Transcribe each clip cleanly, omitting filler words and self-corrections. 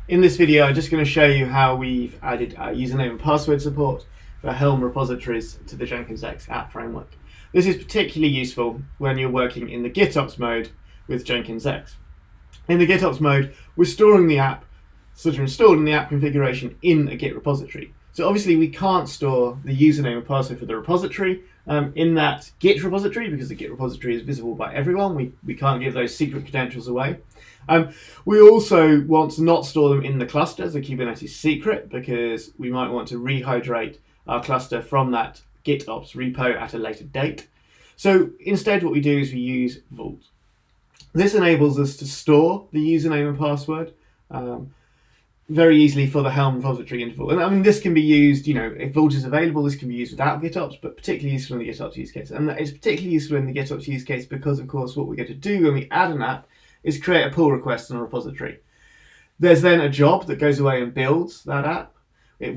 In this video, I'm just going to show you how we've added username and password support for Helm repositories to the Jenkins X app framework. This is particularly useful when you're working in the GitOps mode with Jenkins X. In the GitOps mode, we're storing the app, sort of installed in the app configuration in a Git repository. So obviously we can't store the username and password for the repository in that Git repository because the Git repository is visible by everyone. We can't give those secret credentials away. We also want to not store them in the cluster as a Kubernetes secret because we might want to rehydrate our cluster from that GitOps repo at a later date. So instead what we do is we use Vault. This enables us to store the username and password very easily for the Helm repository interval. And I mean, this can be used, if Vault is available, this can be used without GitOps, but particularly useful in the GitOps use case. And it's particularly useful in the GitOps use case because, of course, what we're going to do when we add an app is create a pull request on a repository. There's then a job that goes away and builds that app. It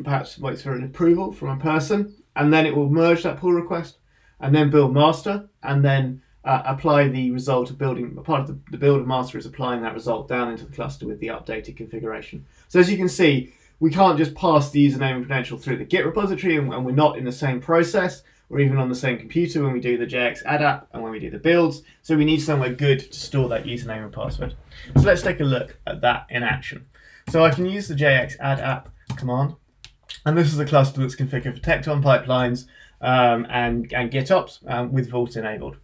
perhaps waits for an approval from a person, and then it will merge that pull request, and then build master, and then apply the result of building. Part of the build of master is applying that result down into the cluster with the updated configuration. So as you can see, we can't just pass the username and credential through the Git repository, and we're not in the same process or even on the same computer when we do the JX add app and when we do the builds. So we need somewhere good to store that username and password. So let's take a look at that in action. So I can use the JX add app command, and this is a cluster that's configured for Tecton pipelines and GitOps with Vault enabled.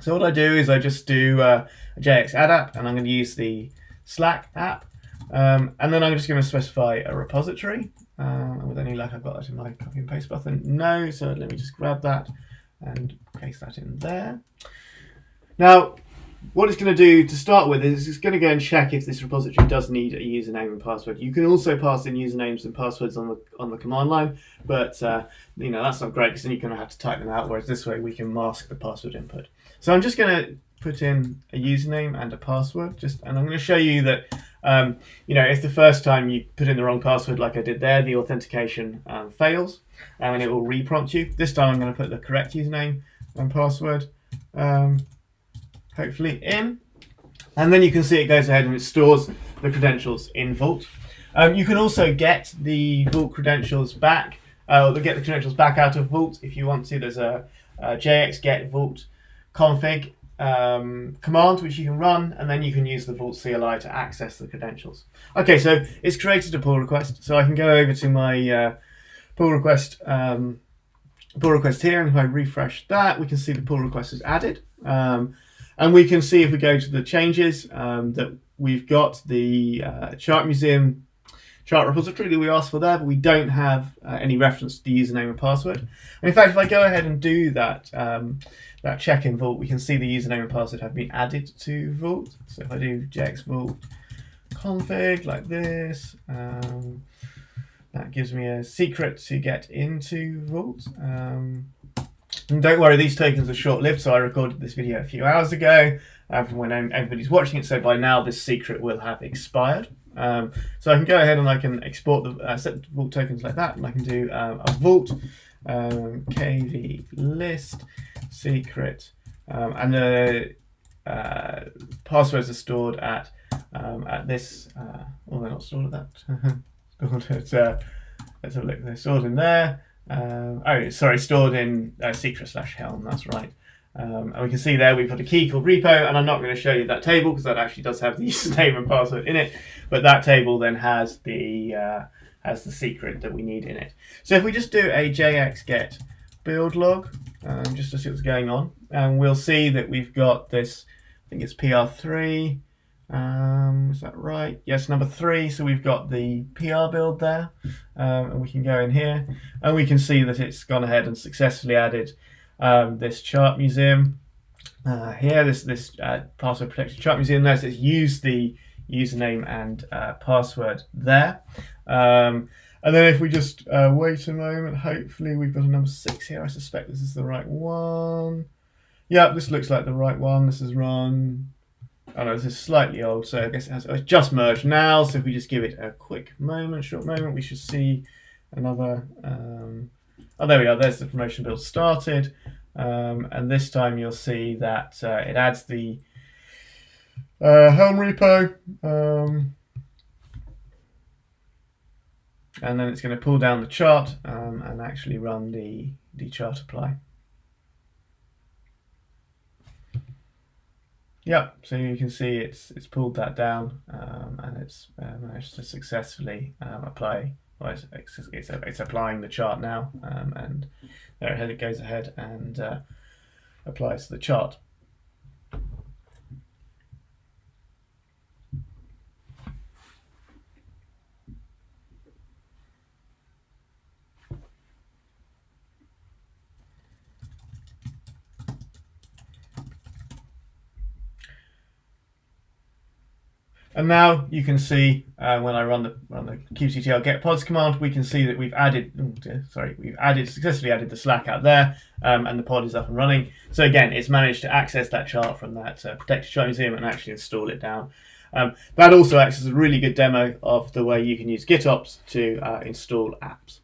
So what I do is I just do a JX add app, and I'm going to use the Slack app, and then I'm just going to specify a repository. And with any luck, I've got that in my copy and paste button. No, so let me just grab that and paste that in there. Now, what it's going to do to start with is it's going to go and check if this repository does need a username and password. You can also pass in usernames and passwords on the command line, but that's not great because then you're going to have to type them out. Whereas this way we can mask the password input. So I'm just going to put in a username and a password, and I'm going to show you that if the first time you put in the wrong password like I did there, the authentication fails and it will re-prompt you. This time I'm going to put the correct username and password hopefully in, and then you can see it goes ahead and it stores the credentials in Vault. You can also get the Vault credentials back, get the credentials back out of Vault if you want to. There's a JX get Vault config command which you can run, and then you can use the Vault CLI to access the credentials. Okay, so it's created a pull request, so I can go over to my pull request here, and if I refresh that, we can see the pull request is added. And we can see if we go to the changes that we've got the chart museum chart repository that we asked for there, but we don't have any reference to the username and password. And in fact, if I go ahead and do that check in Vault, we can see the username and password have been added to Vault. So if I do jx vault config like this, that gives me a secret to get into Vault. And don't worry, these tokens are short-lived, so I recorded this video a few hours ago from when everybody's watching it, so by now this secret will have expired. So I can go ahead and I can export the set the Vault tokens like that, and I can do a Vault kv list secret, and the passwords are stored at this. Well, they're not stored at that. Stored at, let's have a look. They're stored in there. Stored in secret/helm. That's right. And we can see there we've got a key called repo, and I'm not going to show you that table because that actually does have the username and password in it, but that table then has the secret that we need in it. So if we just do a JX get build log, just to see what's going on, and we'll see that we've got this, I think it's PR3, is that right? Yes, number 3, so we've got the PR build there, and we can go in here, and we can see that it's gone ahead and successfully added this chart museum here, this password protected chart museum there, so it's used the username and password there. And then if we just wait a moment, hopefully we've got a number 6 here. I suspect this is the right one. Yeah, this looks like the right one. This is run. Oh no, this is slightly old, so I guess it's just merged now. So if we just give it a short moment, we should see another. Oh, there we are. There's the promotion build started. And this time you'll see that it adds the Helm repo. and then it's going to pull down the chart and actually run the chart apply. Yep, so you can see it's pulled that down and it's managed to successfully apply. Well, it's applying the chart now, and there it goes ahead and applies to the chart. And now you can see when I run the kubectl get pods command, we can see that we've successfully added the Slack out there, and the pod is up and running. So again, it's managed to access that chart from that protected chart museum and actually install it down. That also acts as a really good demo of the way you can use GitOps to install apps.